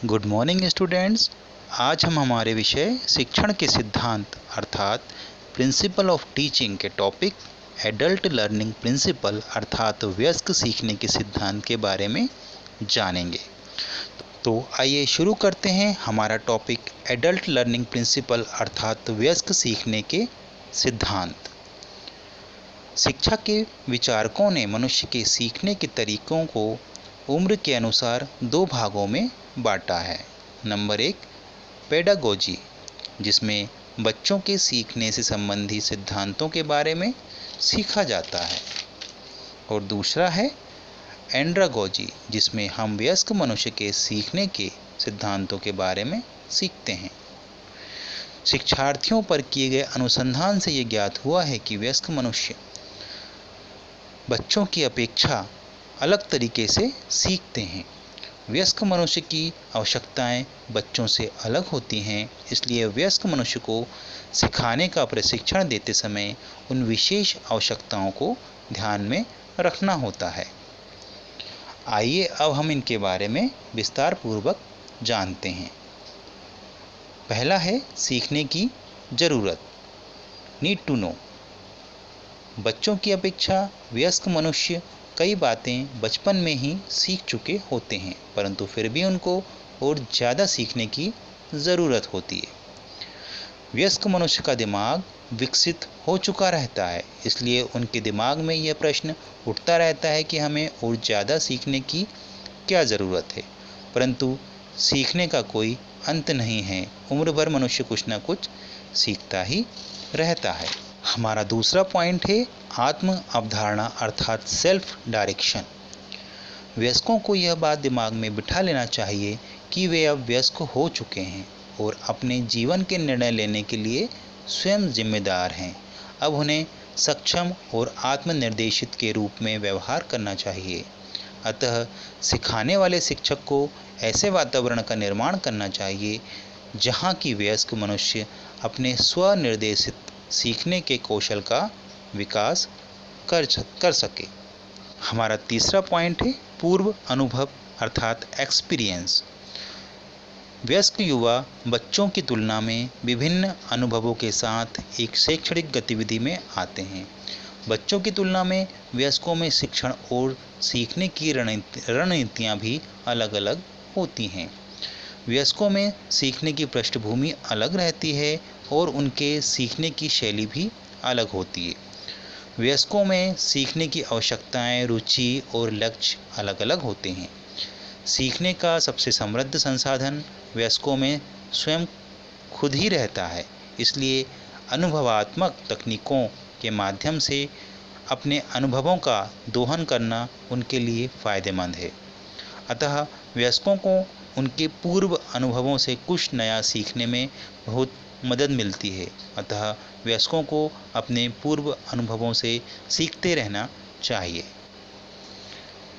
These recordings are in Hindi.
Good morning students. आज हम हमारे विषय शिक्षण के सिद्धांत अर्थात प्रिंसिपल ऑफ टीचिंग के टॉपिक एडल्ट लर्निंग प्रिंसिपल अर्थात वयस्क सीखने के सिद्धांत के बारे में जानेंगे। तो आइए शुरू करते हैं हमारा टॉपिक एडल्ट लर्निंग प्रिंसिपल अर्थात वयस्क सीखने के सिद्धांत। शिक्षा के विचारकों ने मनुष्य के सीखने के तरीकों को उम्र के अनुसार दो भागों में बांटा है। नंबर 1 पेडागोजी, जिसमें बच्चों के सीखने से संबंधित सिद्धांतों के बारे में सीखा जाता है, और दूसरा है एंड्रागोजी, जिसमें हम वयस्क मनुष्य के सीखने के सिद्धांतों के बारे में सीखते हैं। शिक्षार्थियों पर किए गए अनुसंधान से ये ज्ञात हुआ है कि वयस्क मनुष्य बच्चों की अपेक्षा अलग तरीके से सीखते हैं। वयस्क मनुष्य की आवश्यकताएं बच्चों से अलग होती हैं, इसलिए वयस्क मनुष्य को सिखाने का प्रशिक्षण देते समय उन विशेष आवश्यकताओं को ध्यान में रखना होता है। आइए अब हम इनके बारे में विस्तार पूर्वक जानते हैं। पहला है सीखने की ज़रूरत, नीड टू नो। बच्चों की अपेक्षा वयस्क मनुष्य कई बातें बचपन में ही सीख चुके होते हैं, परंतु फिर भी उनको और ज़्यादा सीखने की ज़रूरत होती है। वयस्क मनुष्य का दिमाग विकसित हो चुका रहता है, इसलिए उनके दिमाग में यह प्रश्न उठता रहता है कि हमें और ज़्यादा सीखने की क्या ज़रूरत है। परंतु सीखने का कोई अंत नहीं है, उम्र भर मनुष्य कुछ न कुछ सीखता ही रहता है। हमारा दूसरा पॉइंट है आत्म अवधारणा अर्थात सेल्फ डायरेक्शन। वयस्कों को यह बात दिमाग में बिठा लेना चाहिए कि वे अब वयस्क हो चुके हैं और अपने जीवन के निर्णय लेने के लिए स्वयं जिम्मेदार हैं। अब उन्हें सक्षम और आत्मनिर्देशित के रूप में व्यवहार करना चाहिए। अतः सिखाने वाले शिक्षक को ऐसे वातावरण का निर्माण करना चाहिए जहाँ की वयस्क मनुष्य अपने स्वनिर्देशित सीखने के कौशल का विकास कर सके। हमारा तीसरा पॉइंट है पूर्व अनुभव अर्थात एक्सपीरियंस। वयस्क युवा बच्चों की तुलना में विभिन्न अनुभवों के साथ एक शैक्षणिक गतिविधि में आते हैं। बच्चों की तुलना में वयस्कों में शिक्षण और सीखने की रणनीतियाँ भी अलग अलग होती हैं। वयस्कों में सीखने की पृष्ठभूमि अलग रहती है और उनके सीखने की शैली भी अलग होती है। वयस्कों में सीखने की आवश्यकताएं, रुचि और लक्ष्य अलग अलग होते हैं। सीखने का सबसे समृद्ध संसाधन वयस्कों में स्वयं खुद ही रहता है, इसलिए अनुभवात्मक तकनीकों के माध्यम से अपने अनुभवों का दोहन करना उनके लिए फ़ायदेमंद है। अतः वयस्कों को उनके पूर्व अनुभवों से कुछ नया सीखने में बहुत मदद मिलती है। अतः वयस्कों को अपने पूर्व अनुभवों से सीखते रहना चाहिए।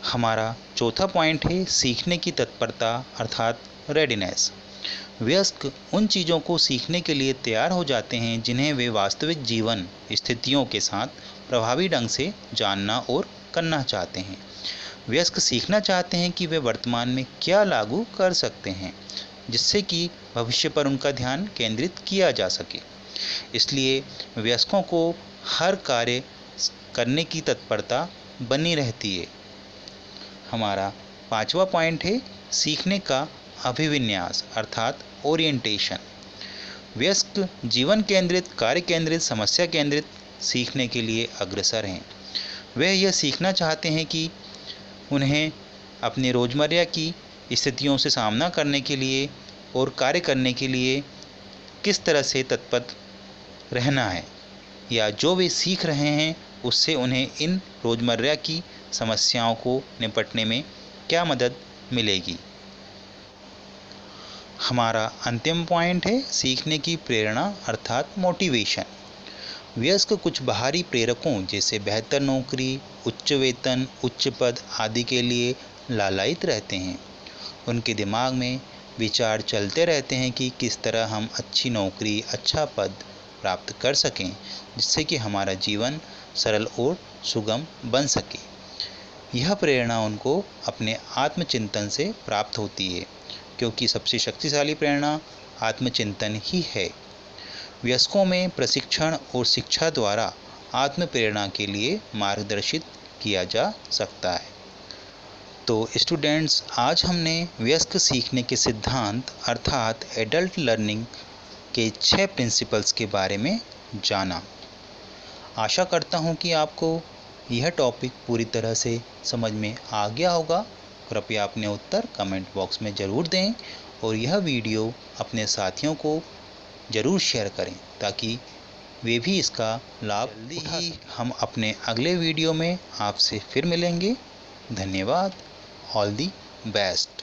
हमारा चौथा पॉइंट है सीखने की तत्परता अर्थात रेडीनेस। वयस्क उन चीज़ों को सीखने के लिए तैयार हो जाते हैं जिन्हें वे वास्तविक जीवन स्थितियों के साथ प्रभावी ढंग से जानना और करना चाहते हैं। वयस्क सीखना चाहते हैं कि वे वर्तमान में क्या लागू कर सकते हैं जिससे कि भविष्य पर उनका ध्यान केंद्रित किया जा सके। इसलिए वयस्कों को हर कार्य करने की तत्परता बनी रहती है। हमारा पांचवा पॉइंट है सीखने का अभिविन्यास अर्थात ओरिएंटेशन। वयस्क जीवन केंद्रित, कार्य केंद्रित, समस्या केंद्रित सीखने के लिए अग्रसर हैं। वे यह सीखना चाहते हैं कि उन्हें अपने रोज़मर्रा की स्थितियों से सामना करने के लिए और कार्य करने के लिए किस तरह से तत्पर रहना है, या जो वे सीख रहे हैं उससे उन्हें इन रोज़मर्रा की समस्याओं को निपटने में क्या मदद मिलेगी। हमारा अंतिम पॉइंट है सीखने की प्रेरणा अर्थात मोटिवेशन। वयस्क कुछ बाहरी प्रेरकों जैसे बेहतर नौकरी, उच्च वेतन, उच्च पद आदि के लिए लालायित रहते हैं। उनके दिमाग में विचार चलते रहते हैं कि किस तरह हम अच्छी नौकरी, अच्छा पद प्राप्त कर सकें जिससे कि हमारा जीवन सरल और सुगम बन सके। यह प्रेरणा उनको अपने आत्मचिंतन से प्राप्त होती है, क्योंकि सबसे शक्तिशाली प्रेरणा आत्मचिंतन ही है। वयस्कों में प्रशिक्षण और शिक्षा द्वारा आत्म प्रेरणा के लिए मार्गदर्शित किया जा सकता है। तो स्टूडेंट्स, आज हमने वयस्क सीखने के सिद्धांत अर्थात एडल्ट लर्निंग के 6 प्रिंसिपल्स के बारे में जाना। आशा करता हूँ कि आपको यह टॉपिक पूरी तरह से समझ में आ गया होगा। कृपया अपने उत्तर कमेंट बॉक्स में ज़रूर दें और यह वीडियो अपने साथियों को ज़रूर शेयर करें ताकि वे भी इसका लाभ उठा सकें। हम अपने अगले वीडियो में आपसे फिर मिलेंगे। धन्यवाद। All the best.